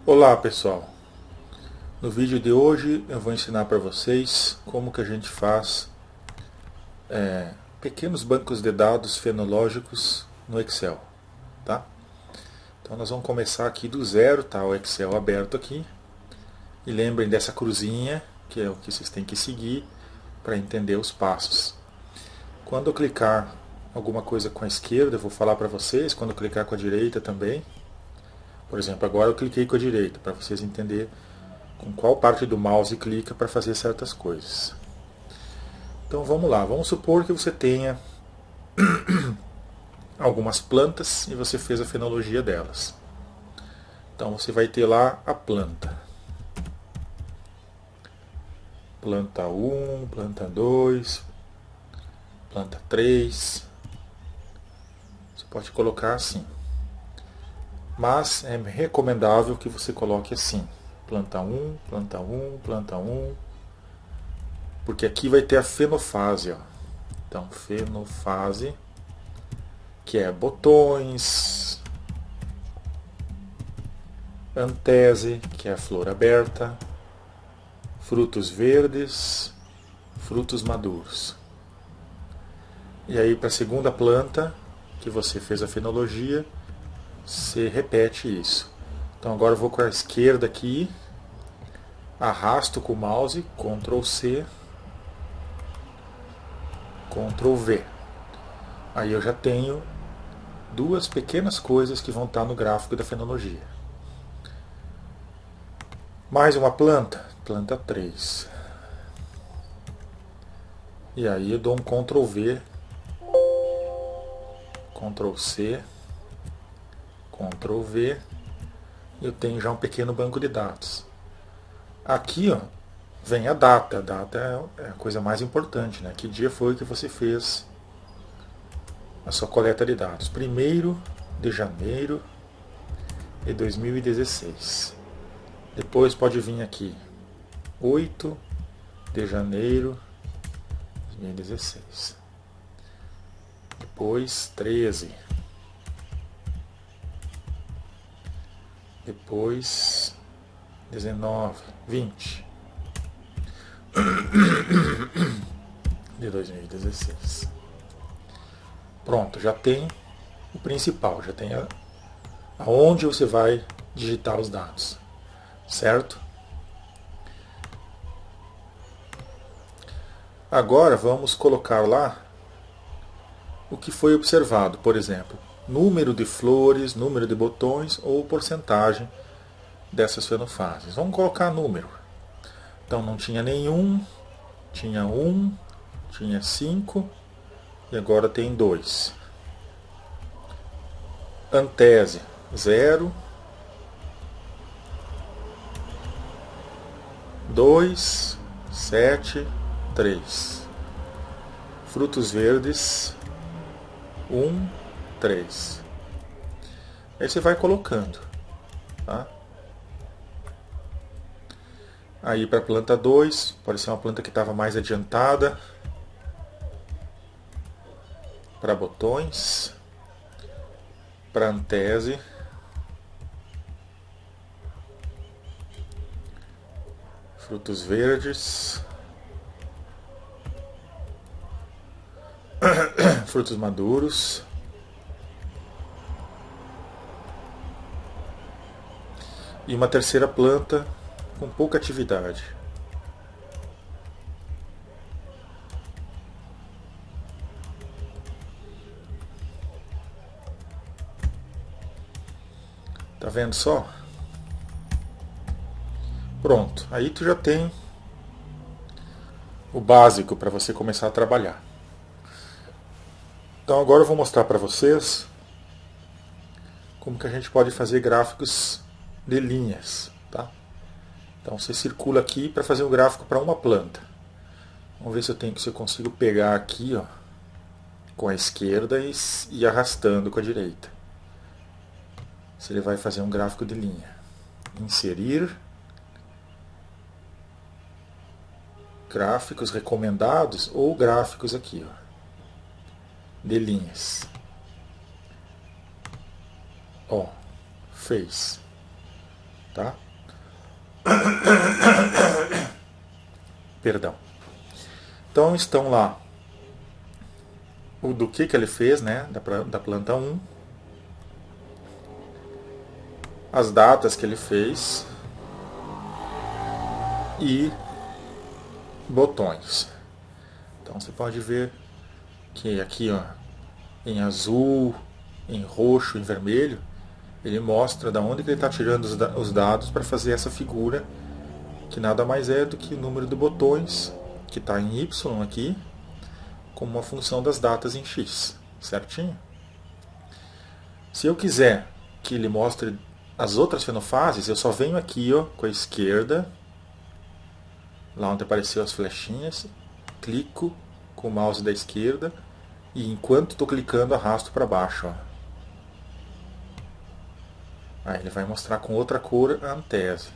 Olá pessoal, no vídeo de hoje eu vou ensinar para vocês como que a gente faz pequenos bancos de dados fenológicos no Excel, tá? Então nós vamos começar aqui do zero, tá? O Excel aberto aqui, e lembrem dessa cruzinha, que é o que vocês têm que seguir para entender os passos. Quando eu clicar alguma coisa com a esquerda, eu vou falar para vocês, quando eu clicar com a direita também. Por exemplo, agora eu cliquei com a direita, para vocês entenderem com qual parte do mouse clica para fazer certas coisas. Então vamos lá, vamos supor que você tenha algumas plantas e você fez a fenologia delas. Então você vai ter lá a planta. Planta 1, planta 2, planta 3. Você pode colocar assim. Mas é recomendável que você coloque assim. Planta 1, planta 1, planta 1. Porque aqui vai ter a fenofase. Ó. Então, fenofase, que é botões, antese, que é a flor aberta, frutos verdes, frutos maduros. E aí para a segunda planta, que você fez a fenologia, você repete isso. Então agora eu vou com a esquerda aqui, arrasto com o mouse, Ctrl C, Ctrl V. Aí eu já tenho duas pequenas coisas que vão estar no gráfico da fenologia. Mais uma planta, planta 3. E aí eu dou um Ctrl V, Ctrl C, Ctrl V, e eu tenho já um pequeno banco de dados. Aqui ó, vem a data. A data é a coisa mais importante, né? Que dia foi que você fez a sua coleta de dados? 1º de janeiro de 2016. Depois pode vir aqui 8 de janeiro de 2016. Depois 13. Depois 19, 20 de 2016. Pronto, já tem o principal, já tem aonde você vai digitar os dados, certo? Agora vamos colocar lá o que foi observado, por exemplo, número de flores, número de botões ou porcentagem dessas fenofases. Vamos colocar número. Então não tinha nenhum, tinha 1, tinha 5 e agora tem 2. Antese 0, 2, 7, 3. Frutos verdes 1, 3. Aí você vai colocando. Tá? Aí para a planta 2, pode ser uma planta que estava mais adiantada. Para botões, para antese, frutos verdes, frutos maduros, e uma terceira planta com pouca atividade. Tá vendo só? Pronto, aí tu já tem o básico para você começar a trabalhar. Então agora eu vou mostrar para vocês como que a gente pode fazer gráficos de linhas, tá? Então você circula aqui para fazer um gráfico para uma planta. Vamos ver se eu consigo pegar aqui, ó, com a esquerda e ir arrastando com a direita. Se ele vai fazer um gráfico de linha. Inserir. Gráficos recomendados ou gráficos aqui, ó, de linhas. Ó, fez. tá? Perdão. Então estão lá o do que ele fez, né, da planta 1, as datas que ele fez e botões. Então você pode ver que aqui, ó, em azul, em roxo, em vermelho, ele mostra da onde que ele está tirando os dados para fazer essa figura, que nada mais é do que o número de botões, que está em Y aqui, como uma função das datas em X, certinho? Se eu quiser que ele mostre as outras fenofases, eu só venho aqui, ó, com a esquerda, lá onde apareceu as flechinhas, clico com o mouse da esquerda e enquanto estou clicando arrasto para baixo. Ó. Aí ele vai mostrar com outra cor a antese.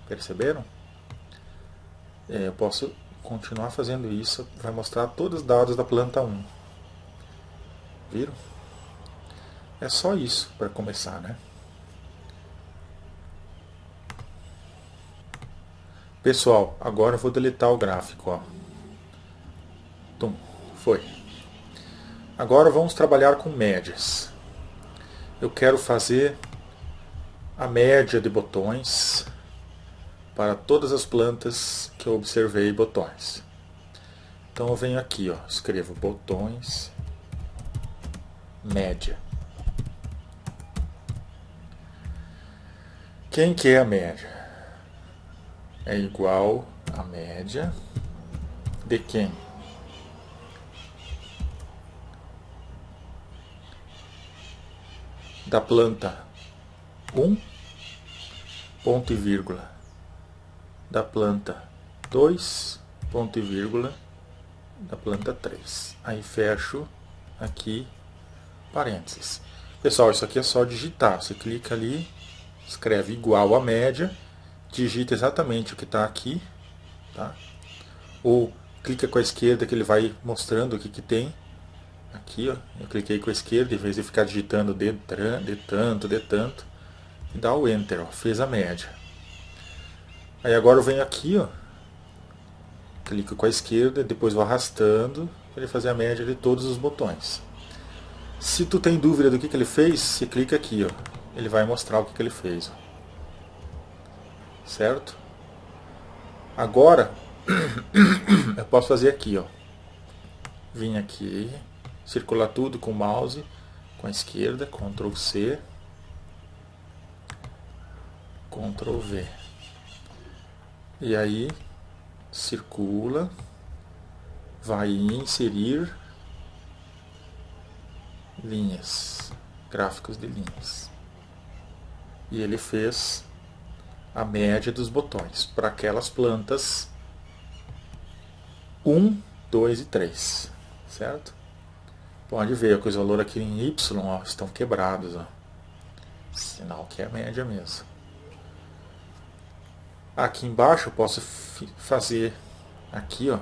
Perceberam? Eu posso continuar fazendo isso, vai mostrar todos os dados da planta 1. Viram? É só isso para começar, né? Pessoal, agora eu vou deletar o gráfico. Ó. Tum, foi. Agora vamos trabalhar com médias. Eu quero fazer a média de botões para todas as plantas que eu observei botões. Então eu venho aqui, ó, escrevo botões, média. Quem que é a média? É igual a média de quem? Da planta 1, ponto e vírgula. Da planta 2, ponto e vírgula. Da planta 3. Aí fecho aqui, parênteses. Pessoal, isso aqui é só digitar. Você clica ali, escreve igual a média, digita exatamente o que está aqui, tá? Ou clica com a esquerda que ele vai mostrando o que tem. Aqui, ó, eu cliquei com a esquerda, em vez de ficar digitando de tanto, e dá o Enter, ó, fez a média. Aí agora eu venho aqui, ó, clico com a esquerda, depois vou arrastando para ele fazer a média de todos os botões. Se tu tem dúvida do que ele fez, você clica aqui, ó, ele vai mostrar o que ele fez. Ó. Certo? Agora, eu posso fazer aqui, ó. Vim aqui, circular tudo com o mouse, com a esquerda, Ctrl C, Ctrl V. E aí, circula, vai em inserir linhas, gráficos de linhas. E ele fez a média dos botões para aquelas plantas 1, 2 e 3, certo? Pode ver que os valores aqui em Y, ó, estão quebrados. Ó. Sinal que é a média mesmo. Aqui embaixo eu posso fazer, aqui ó,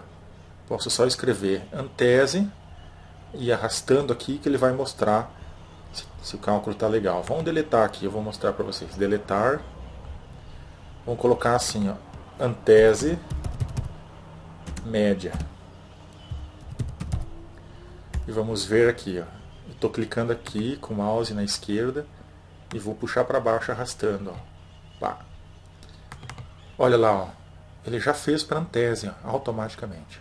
posso só escrever antese e arrastando aqui que ele vai mostrar se o cálculo está legal. Vamos deletar aqui, eu vou mostrar para vocês. Deletar. Vamos colocar assim, ó, antese média. E vamos ver aqui, ó. Estou clicando aqui com o mouse na esquerda e vou puxar para baixo arrastando, ó. Pá. Olha lá, ó. Ele já fez para antese, ó, automaticamente.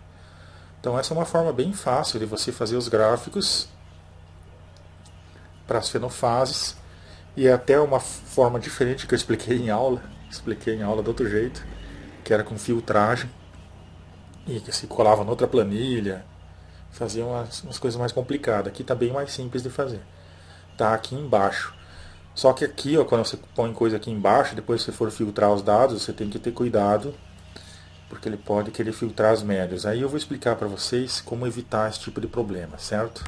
Então essa é uma forma bem fácil de você fazer os gráficos para as fenofases. E é até uma forma diferente que eu expliquei em aula. Expliquei em aula de outro jeito, que era com filtragem. E que se colava noutra planilha. Fazia umas coisas mais complicadas. Aqui está bem mais simples de fazer. Está aqui embaixo. Só que aqui, ó, quando você põe coisa aqui embaixo, depois que você for filtrar os dados, você tem que ter cuidado, porque ele pode querer filtrar as médias. Aí eu vou explicar para vocês como evitar esse tipo de problema, certo?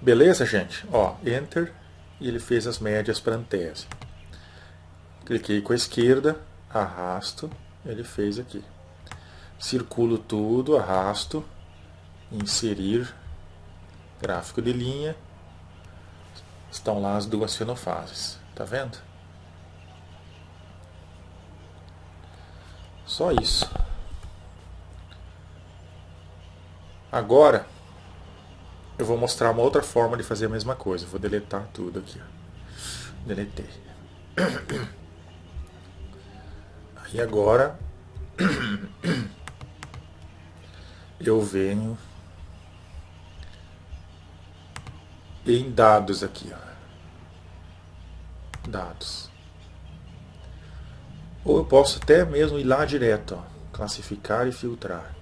Beleza, gente? Ó, Enter, e ele fez as médias para antese. Cliquei com a esquerda, arrasto, ele fez aqui. Circulo tudo, arrasto, inserir, gráfico de linha. Estão lá as duas fenofases, tá vendo? Só isso. Agora eu vou mostrar uma outra forma de fazer a mesma coisa. Vou deletar tudo aqui. Ó. Deletei. Aí agora eu venho em dados aqui. Ó. Dados. Ou eu posso até mesmo ir lá direto. Ó. Classificar e filtrar.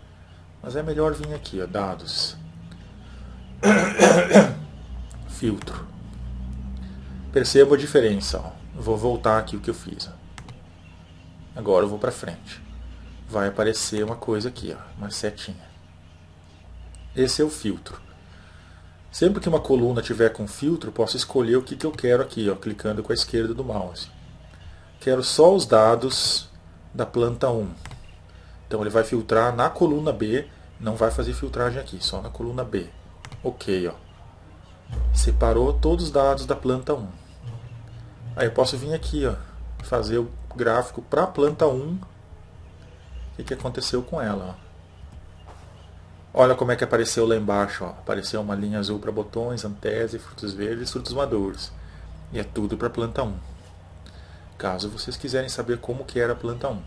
Mas é melhor vir aqui, ó, dados. Filtro. Perceba a diferença. Ó. Vou voltar aqui o que eu fiz. Ó. Agora eu vou para frente. Vai aparecer uma coisa aqui, ó, uma setinha. Esse é o filtro. Sempre que uma coluna tiver com filtro, posso escolher o que eu quero aqui, ó, clicando com a esquerda do mouse. Quero só os dados da planta 1. Então ele vai filtrar na coluna B, não vai fazer filtragem aqui, só na coluna B. Ok, ó. Separou todos os dados da planta 1. Aí eu posso vir aqui, ó, fazer o gráfico para a planta 1. O que aconteceu com ela, ó. Olha como é que apareceu lá embaixo, ó. Apareceu uma linha azul para botões, antese, frutos verdes, frutos maduros. E é tudo para a planta 1. Caso vocês quiserem saber como que era a planta 1.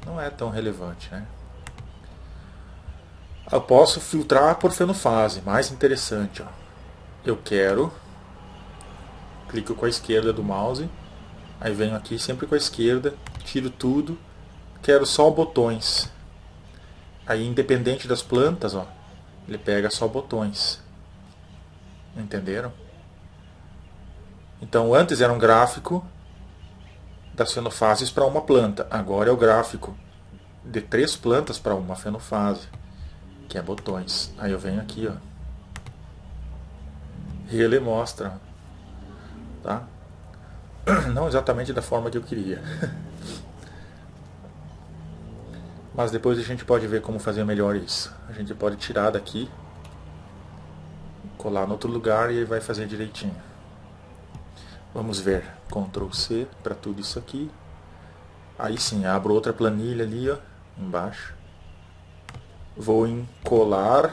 Não é tão relevante, né? Eu posso filtrar por fenofase, mais interessante, ó. Eu quero, clico com a esquerda do mouse, aí venho aqui sempre com a esquerda, tiro tudo, quero só botões. Aí independente das plantas, ó, ele pega só botões. Entenderam? Então antes era um gráfico das fenofases para uma planta, agora é o gráfico de 3 plantas para uma fenofase, que é botões. Aí eu venho aqui, ó, e ele mostra, tá? Não exatamente da forma que eu queria, mas depois a gente pode ver como fazer melhor isso. A gente pode tirar daqui, colar no outro lugar e ele vai fazer direitinho. Vamos ver, Ctrl C para tudo isso aqui. Aí sim, abro outra planilha ali, ó, embaixo. Vou em colar,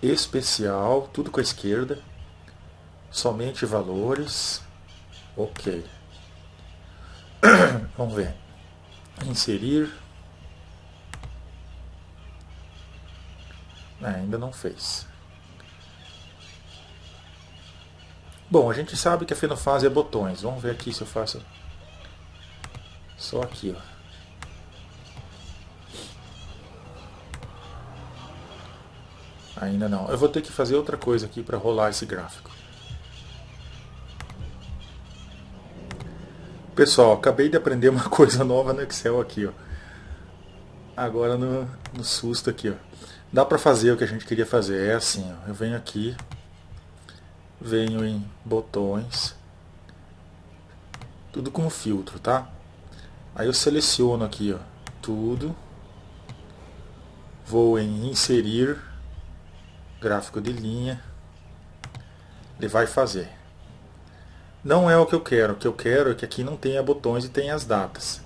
especial, tudo com a esquerda. Somente valores. Ok. Vamos ver. Inserir. Ainda não fez. Bom, a gente sabe que a fenofase é botões. Vamos ver aqui se eu faço só aqui, ó. Ainda não. Eu vou ter que fazer outra coisa aqui para rolar esse gráfico. Pessoal, acabei de aprender uma coisa nova no Excel aqui, ó. Agora no susto aqui, ó. Dá para fazer o que a gente queria fazer. É assim, ó. Eu venho aqui, venho em botões, tudo com filtro, tá? Aí eu seleciono aqui, ó, tudo. Vou em inserir, gráfico de linha. Ele vai fazer. Não é o que eu quero. O que eu quero é que aqui não tenha botões e tenha as datas.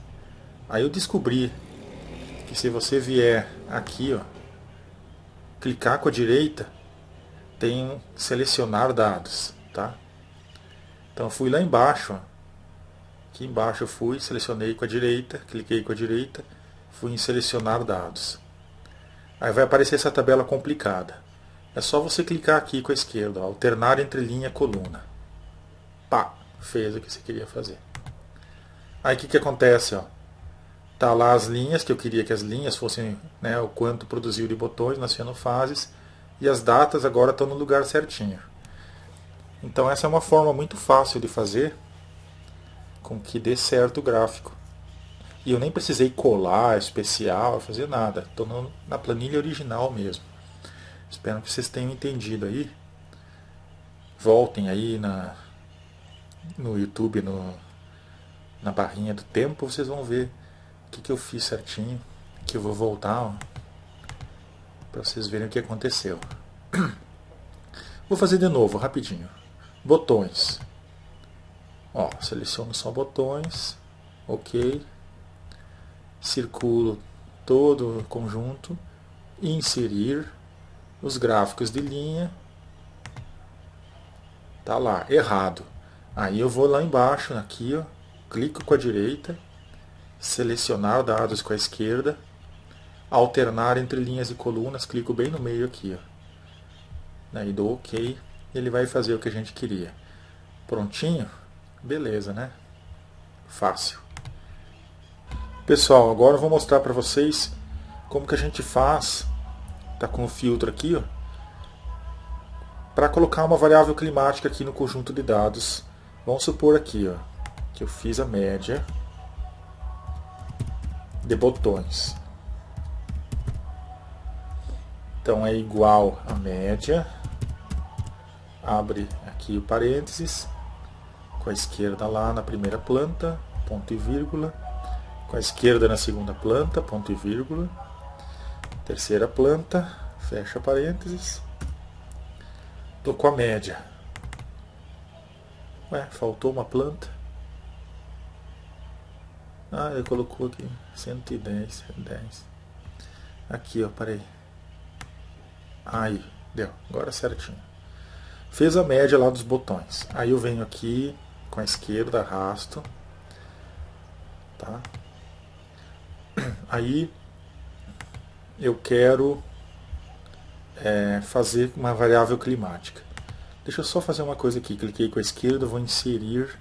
Aí eu descobri que se você vier aqui, ó, clicar com a direita, tem selecionar dados, tá? Então eu fui lá embaixo, ó. Aqui embaixo eu fui, selecionei com a direita, cliquei com a direita, fui em selecionar dados. Aí vai aparecer essa tabela complicada. É só você clicar aqui com a esquerda, ó, alternar entre linha e coluna. Pá, fez o que você queria fazer. Aí o que acontece, ó? Tá lá as linhas, que eu queria que as linhas fossem, né, o quanto produziu de botões nas fenofases, e as datas agora estão no lugar certinho. Então essa é uma forma muito fácil de fazer com que dê certo o gráfico. E eu nem precisei colar, especial, fazer nada. Estou na planilha original mesmo. Espero que vocês tenham entendido aí. Voltem aí no YouTube, na barrinha do tempo, vocês vão ver o que eu fiz certinho. Aqui eu vou voltar, para vocês verem o que aconteceu. Vou fazer de novo, rapidinho. Botões. Ó, seleciono só botões. Ok. circulo todo o conjunto, inserir os gráficos de linha, tá lá, errado. Aí eu vou lá embaixo, aqui, ó, clico com a direita, selecionar dados com a esquerda, alternar entre linhas e colunas, clico bem no meio aqui, ó. Aí dou OK, ele vai fazer o que a gente queria. Prontinho? Beleza, né? Fácil. Pessoal, agora eu vou mostrar para vocês como que a gente faz, tá com o filtro aqui, ó, para colocar uma variável climática aqui no conjunto de dados. Vamos supor aqui, ó, que eu fiz a média de botões. Então é igual a média, abre aqui o parênteses, com a esquerda lá na primeira planta, ponto e vírgula, com a esquerda na segunda planta, ponto e vírgula, terceira planta, fecha parênteses, estou com a média. Ué, faltou uma planta. Ah, ele colocou aqui 110, 110. Aqui, ó, parei. Aí, deu, agora certinho. Fez a média lá dos botões. Aí eu venho aqui com a esquerda, arrasto. Tá? Aí eu quero fazer uma variável climática. Deixa eu só fazer uma coisa aqui. Cliquei com a esquerda, vou inserir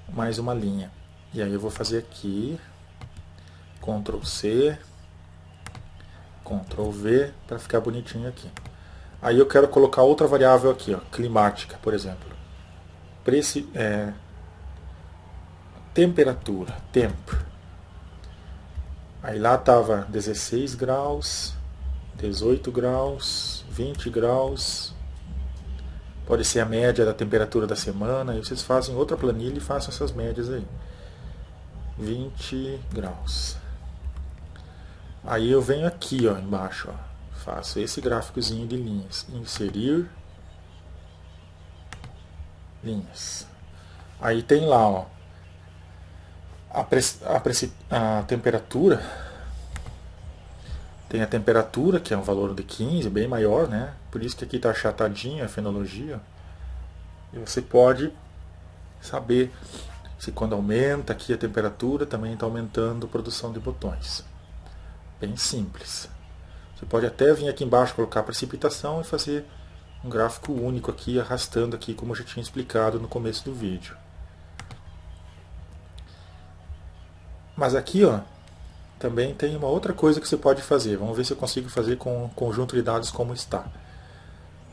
mais uma linha. E aí eu vou fazer aqui, Ctrl C, Ctrl V, para ficar bonitinho aqui. Aí eu quero colocar outra variável aqui, ó, climática, por exemplo. Temperatura, temp. Aí lá estava 16 graus, 18 graus, 20 graus. Pode ser a média da temperatura da semana. Aí vocês fazem outra planilha e façam essas médias aí. 20 graus. Aí eu venho aqui, ó, embaixo, ó, faço esse gráficozinho de linhas. Inserir linhas. Aí tem lá, ó, a temperatura. Tem a temperatura, que é um valor de 15, bem maior, né? Por isso que aqui está achatadinho a fenologia. E você pode saber se quando aumenta aqui a temperatura, também está aumentando a produção de botões. Bem simples. Você pode até vir aqui embaixo, colocar precipitação e fazer um gráfico único aqui, arrastando aqui, como eu já tinha explicado no começo do vídeo. Mas aqui, ó, também tem uma outra coisa que você pode fazer. Vamos ver se eu consigo fazer com o conjunto de dados como está.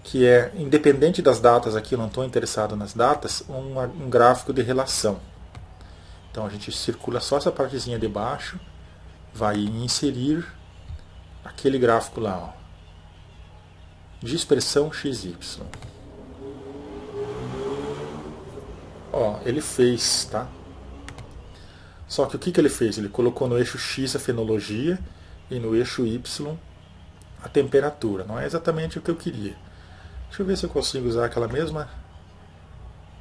Que é, independente das datas aqui, eu não estou interessado nas datas, um gráfico de relação. Então a gente circula só essa partezinha de baixo, vai inserir aquele gráfico lá, ó, de expressão XY. Ó, ele fez, tá? Só que o que ele fez? Ele colocou no eixo X a fenologia e no eixo Y a temperatura. Não é exatamente o que eu queria. Deixa eu ver se eu consigo usar aquela mesma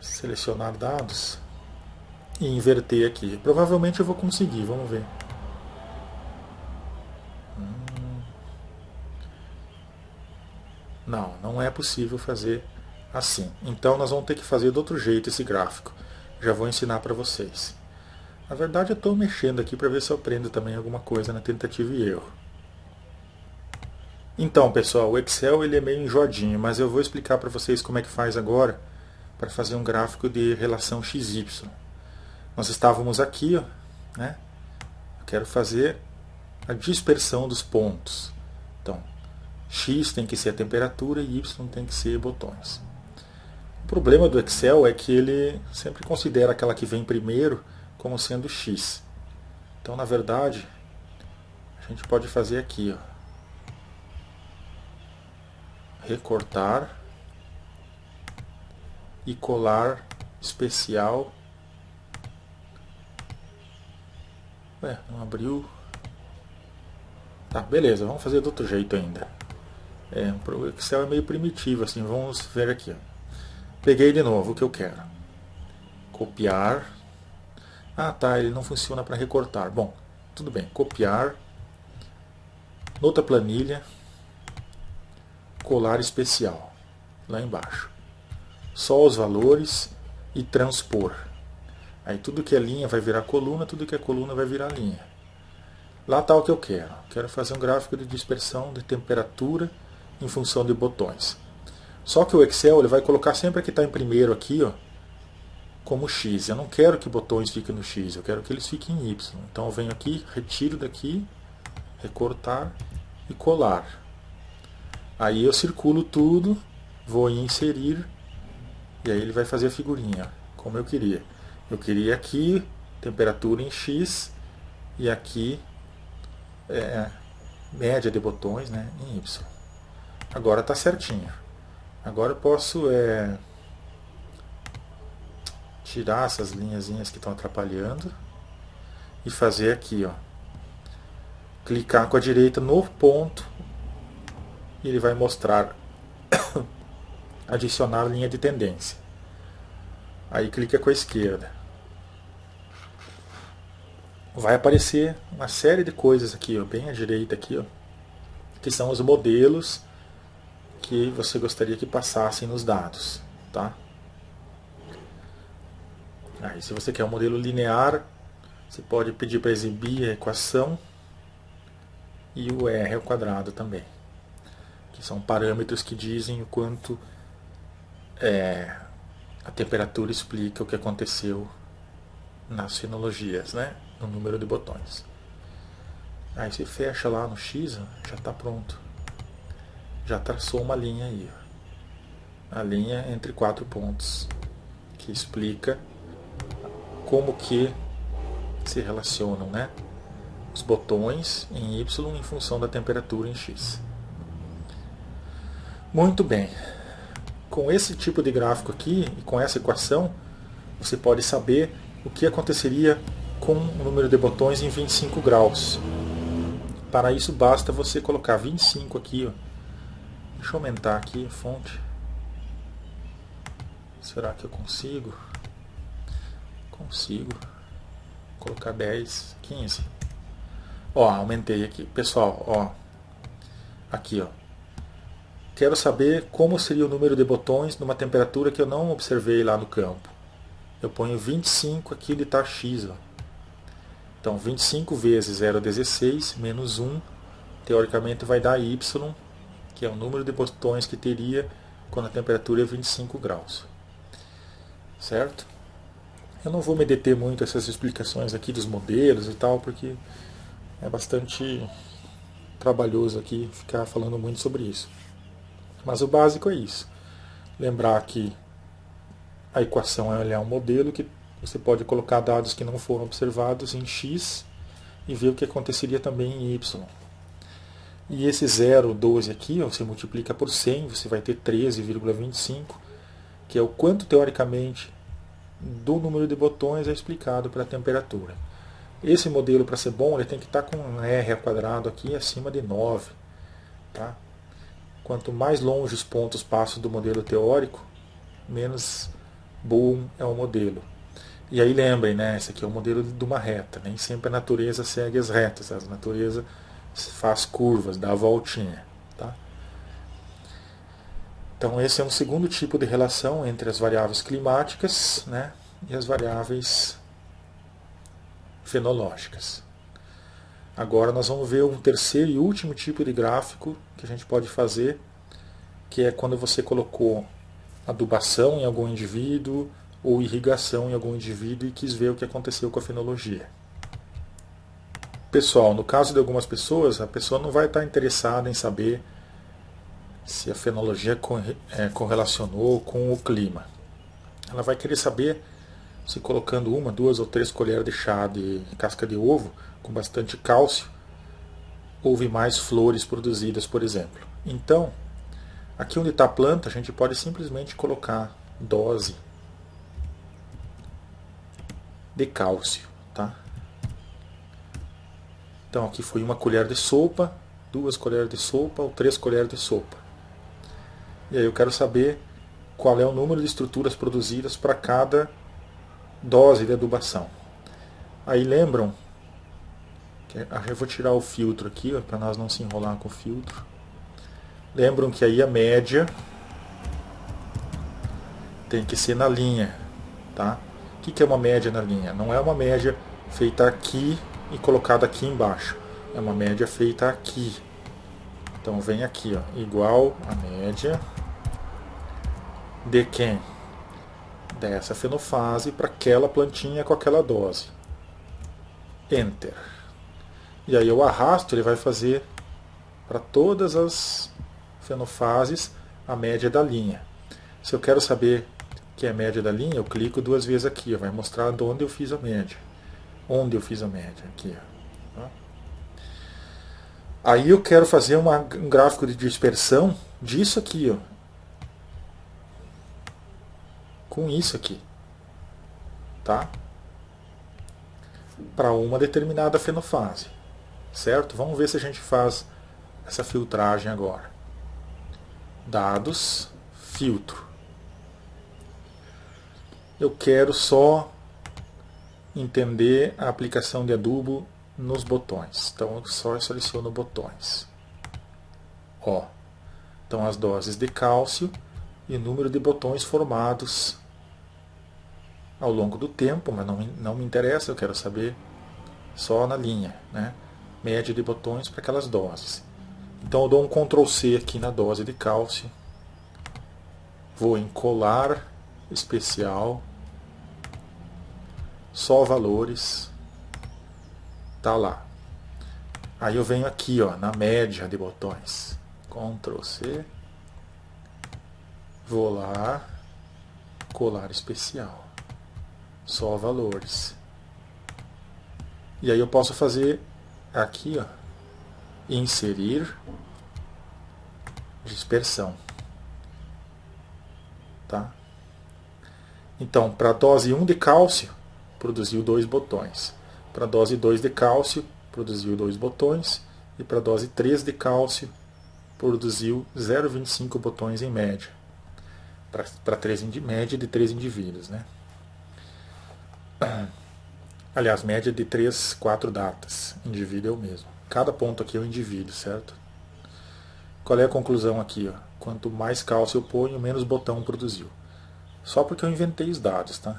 selecionar dados e inverter aqui. Provavelmente eu vou conseguir, vamos ver. Não, não é possível fazer assim. Então nós vamos ter que fazer de outro jeito esse gráfico. Já vou ensinar para vocês. Na verdade eu estou mexendo aqui para ver se eu aprendo também alguma coisa na tentativa e erro. Então pessoal, o Excel ele é meio enjoadinho, mas eu vou explicar para vocês como é que faz agora para fazer um gráfico de relação XY. Nós estávamos aqui, ó, né? Eu quero fazer a dispersão dos pontos. Então, X tem que ser a temperatura e Y tem que ser botões. O problema do Excel é que ele sempre considera aquela que vem primeiro como sendo X. Então, na verdade, a gente pode fazer aqui, ó, recortar e colar especial. Ué, não abriu. Tá, beleza, vamos fazer do outro jeito ainda. O Excel é meio primitivo, assim, vamos ver aqui. Ó. Peguei de novo o que eu quero. Copiar. Ah, tá, ele não funciona para recortar. Bom, tudo bem, copiar, outra planilha, colar especial, lá embaixo. Só os valores e transpor. Aí tudo que é linha vai virar coluna, tudo que é coluna vai virar linha. Lá está o que eu quero. Quero fazer um gráfico de dispersão de temperatura em função de botões. Só que o Excel ele vai colocar sempre que está em primeiro aqui, ó, como X. Eu não quero que botões fiquem no X, eu quero que eles fiquem em Y. Então eu venho aqui, retiro daqui, recortar e colar. Aí eu circulo tudo, vou em inserir, e aí ele vai fazer a figurinha, como eu queria. Eu queria aqui, temperatura em X, e aqui, média de botões, né, em Y. Agora está certinho. Agora eu posso tirar essas linhazinhas que estão atrapalhando e fazer aqui, ó, clicar com a direita no ponto e ele vai mostrar adicionar linha de tendência. Aí clica com a esquerda. Vai aparecer uma série de coisas aqui, ó, bem à direita aqui, ó, que são os modelos que você gostaria que passassem nos dados, tá? Aí, se você quer um modelo linear, você pode pedir para exibir a equação e o R ao quadrado também, que são parâmetros que dizem o quanto a temperatura explica o que aconteceu nas fenologias, né? No número de botões. Aí você fecha lá no X, ó, já está pronto. Já traçou uma linha aí, ó. A linha entre 4 pontos, que explica como que se relacionam, né, os botões em Y em função da temperatura em X. Muito bem. Com esse tipo de gráfico aqui e com essa equação, você pode saber o que aconteceria com o número de botões em 25 graus. Para isso basta você colocar 25 aqui, ó. Deixa eu aumentar aqui a fonte. Será que eu consigo? Consigo. Vou colocar 10, 15. Ó, aumentei aqui. Pessoal, ó. Aqui, ó. Quero saber como seria o número de botões numa temperatura que eu não observei lá no campo. Eu ponho 25 aqui, ele está X, ó. Então, 25 vezes 0,16 menos 1, teoricamente vai dar Y, que é o número de botões que teria quando a temperatura é 25 graus. Certo? Eu não vou me deter muito essas explicações aqui dos modelos e tal, porque é bastante trabalhoso aqui ficar falando muito sobre isso. Mas o básico é isso. Lembrar que a equação é um modelo que você pode colocar dados que não foram observados em X e ver o que aconteceria também em Y. E esse 0,12 aqui, ó, você multiplica por 100, você vai ter 13,25, que é o quanto teoricamente do número de botões é explicado pela temperatura. Esse modelo, para ser bom, ele tem que estar com um R ao quadrado aqui acima de 9. Tá? Quanto mais longe os pontos passam do modelo teórico, menos bom é o modelo. E aí lembrem, né, esse aqui é o modelo de uma reta. Nem sempre a natureza segue as retas. A natureza faz curvas, dá a voltinha. Tá? Então esse é um segundo tipo de relação entre as variáveis climáticas, né, e as variáveis fenológicas. Agora nós vamos ver um terceiro e último tipo de gráfico que a gente pode fazer, que é quando você colocou adubação em algum indivíduo ou irrigação em algum indivíduo e quis ver o que aconteceu com a fenologia. Pessoal, no caso de algumas pessoas, a pessoa não vai estar interessada em saber se a fenologia correlacionou com o clima. Ela vai querer saber se colocando 1, 2 ou 3 colheres de chá de casca de ovo com bastante cálcio, houve mais flores produzidas, por exemplo. Então, aqui onde está a planta, a gente pode simplesmente colocar dose de cálcio. Tá? Então, aqui foi 1 colher de sopa, 2 colheres de sopa ou 3 colheres de sopa. E aí eu quero saber qual é o número de estruturas produzidas para cada dose de adubação. Aí lembram Eu vou tirar o filtro aqui, para nós não se enrolar com o filtro. Lembram que aí a média tem que ser na linha, tá? O que é uma média na linha? Não é uma média feita aqui e colocada aqui embaixo. É uma média feita aqui. Então vem aqui, ó, igual a média de quem? Dessa fenofase para aquela plantinha com aquela dose. Enter. E aí eu arrasto, ele vai fazer para todas as fenofases a média da linha. Se eu quero saber que é a média da linha, eu clico duas vezes aqui, ó, vai mostrar de onde eu fiz a média. Onde eu fiz a média, aqui. Ó. Aí eu quero fazer um gráfico de dispersão disso aqui, ó, com isso aqui, tá? Para uma determinada fenofase, certo? Vamos ver se a gente faz essa filtragem agora. Dados, filtro. Eu quero só entender a aplicação de adubo nos botões. Então eu só seleciono botões. Ó, então as doses de cálcio e o número de botões formados ao longo do tempo, mas não me interessa, eu quero saber só na linha, né? Média de botões para aquelas doses. Então eu dou um Ctrl C aqui na dose de cálcio, vou em colar especial, só valores, tá lá. Aí eu venho aqui, ó, na média de botões, Ctrl C, vou lá, colar especial, só valores. E aí eu posso fazer aqui, ó, inserir dispersão, tá? Então, para a dose 1 de cálcio, produziu 2 botões. Para a dose 2 de cálcio, produziu 2 botões. E para a dose 3 de cálcio, produziu 0,25 botões em média. Para média de 3 indivíduos, né? Aliás, média de 3, 4 datas. Indivíduo é o mesmo. Cada ponto aqui é um indivíduo, certo? Qual é a conclusão aqui? Ó? Quanto mais cálcio eu ponho, menos botão produziu. Só porque eu inventei os dados, tá?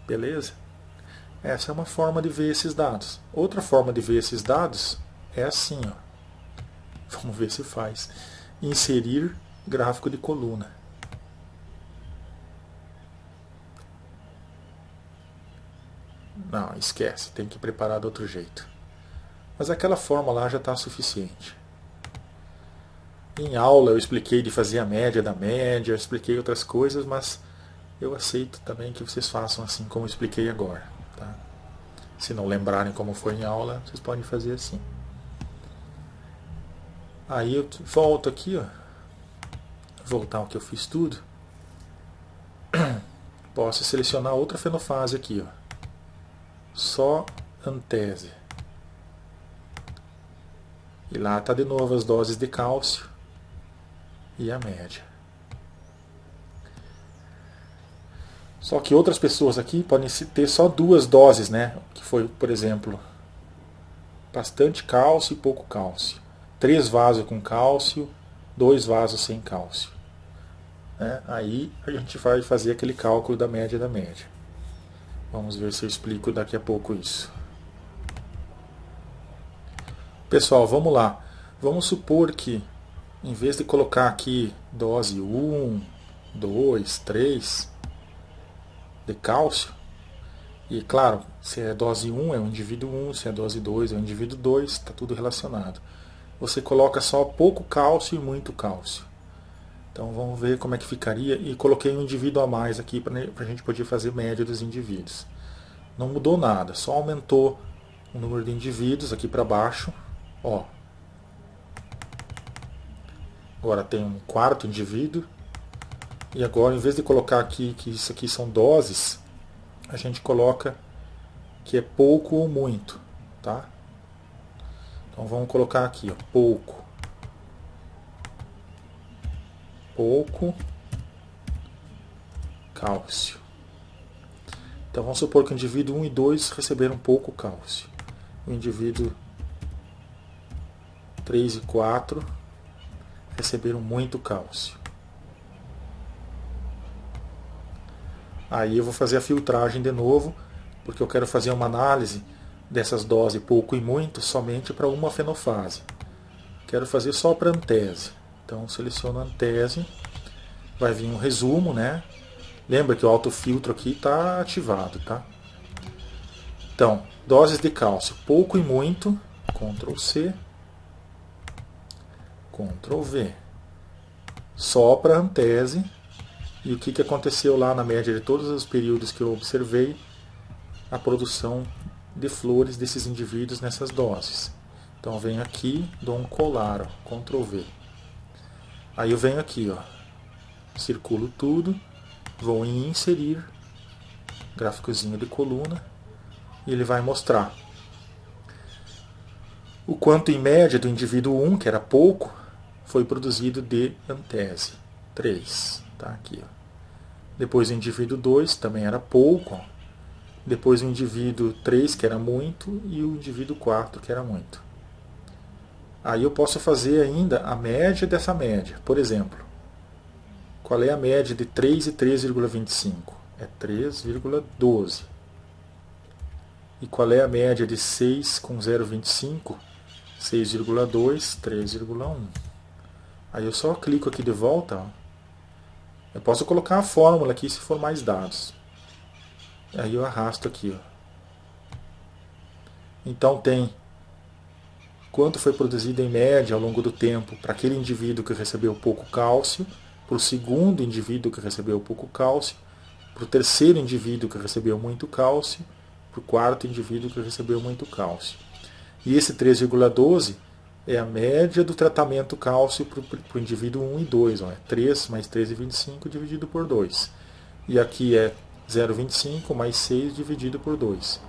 Beleza? Essa é uma forma de ver esses dados. Outra forma de ver esses dados é assim, ó. Vamos ver se faz. Inserir gráfico de coluna. Não, esquece, tem que preparar de outro jeito. Mas aquela forma lá já está suficiente. Em aula eu expliquei de fazer a média da média, eu expliquei outras coisas, mas eu aceito também que vocês façam assim como eu expliquei agora. Tá? Se não lembrarem como foi em aula, vocês podem fazer assim. Aí eu volto aqui, ó, voltar ao que eu fiz tudo. Posso selecionar outra fenofase aqui, ó. Só antese. E lá está de novo as doses de cálcio e a média. Só que outras pessoas aqui podem ter só 2 doses, né? Que foi, por exemplo, bastante cálcio e pouco cálcio. 3 vasos com cálcio, 2 vasos sem cálcio. Né? Aí a gente vai fazer aquele cálculo da média da média. Vamos ver se eu explico daqui a pouco isso. Pessoal, vamos lá. Vamos supor que, em vez de colocar aqui dose 1, 2, 3 de cálcio, e claro, se é dose 1 é o indivíduo 1, se é dose 2 é o indivíduo 2, está tudo relacionado. Você coloca só pouco cálcio e muito cálcio. Então vamos ver como é que ficaria. E coloquei um indivíduo a mais aqui para a gente poder fazer média dos indivíduos. Não mudou nada, só aumentou o número de indivíduos aqui para baixo. Ó. Agora tem um quarto indivíduo. E agora, em vez de colocar aqui que isso aqui são doses, a gente coloca que é pouco ou muito, tá? Então vamos colocar aqui, ó, pouco. Pouco cálcio. Então vamos supor que o indivíduo 1 e 2 receberam pouco cálcio. o indivíduo 3 e 4 receberam muito cálcio. Aí eu vou fazer a filtragem de novo, porque eu quero fazer uma análise dessas doses pouco e muito somente para uma fenofase. Quero fazer só para antese. Então seleciono a antese, vai vir um resumo, né? Lembra que o autofiltro aqui está ativado, tá? Então, doses de cálcio pouco e muito, Ctrl C, Ctrl V. Só para antese. E o que aconteceu lá na média de todos os períodos que eu observei? A produção de flores desses indivíduos nessas doses. Então eu venho aqui, dou um colar, ó, Ctrl V. Aí eu venho aqui, ó, circulo tudo, vou em inserir, gráficozinho de coluna, e ele vai mostrar o quanto em média do indivíduo 1, que era pouco, foi produzido de antese. 3, tá aqui, ó. Depois o indivíduo 2 também era pouco, ó. Depois o indivíduo 3, que era muito, e o indivíduo 4, que era muito. Aí eu posso fazer ainda a média dessa média. Por exemplo, qual é a média de 3 e 3,25? É 3,12. E qual é a média de 6 com 0,25? 6,2, 3,1. Aí eu só clico aqui de volta. Ó. Eu posso colocar a fórmula aqui se for mais dados. Aí eu arrasto aqui. Ó. Então tem quanto foi produzido em média ao longo do tempo para aquele indivíduo que recebeu pouco cálcio, para o segundo indivíduo que recebeu pouco cálcio, para o terceiro indivíduo que recebeu muito cálcio, para o quarto indivíduo que recebeu muito cálcio. E esse 3,12 é a média do tratamento cálcio para o indivíduo 1 e 2. Ó, é 3 mais 3,25 dividido por 2. E aqui é 0,25 mais 6 dividido por 2.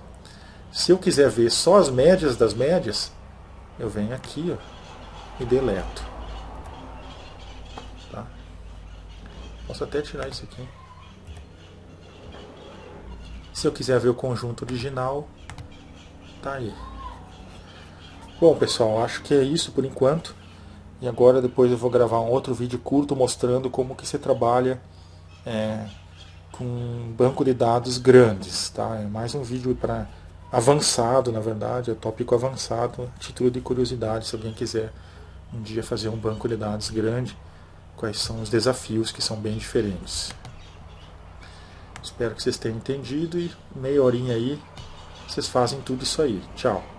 Se eu quiser ver só as médias das médias, eu venho aqui, ó, e deleto. Tá? Posso até tirar isso aqui. Se eu quiser ver o conjunto original, tá aí. Bom, pessoal, acho que é isso por enquanto. E agora depois eu vou gravar um outro vídeo curto mostrando como que se trabalha com um banco de dados grandes. Tá? É mais um vídeo para avançado, na verdade, é tópico avançado, título de curiosidade, se alguém quiser um dia fazer um banco de dados grande, quais são os desafios que são bem diferentes. Espero que vocês tenham entendido e meia horinha aí vocês fazem tudo isso aí. Tchau!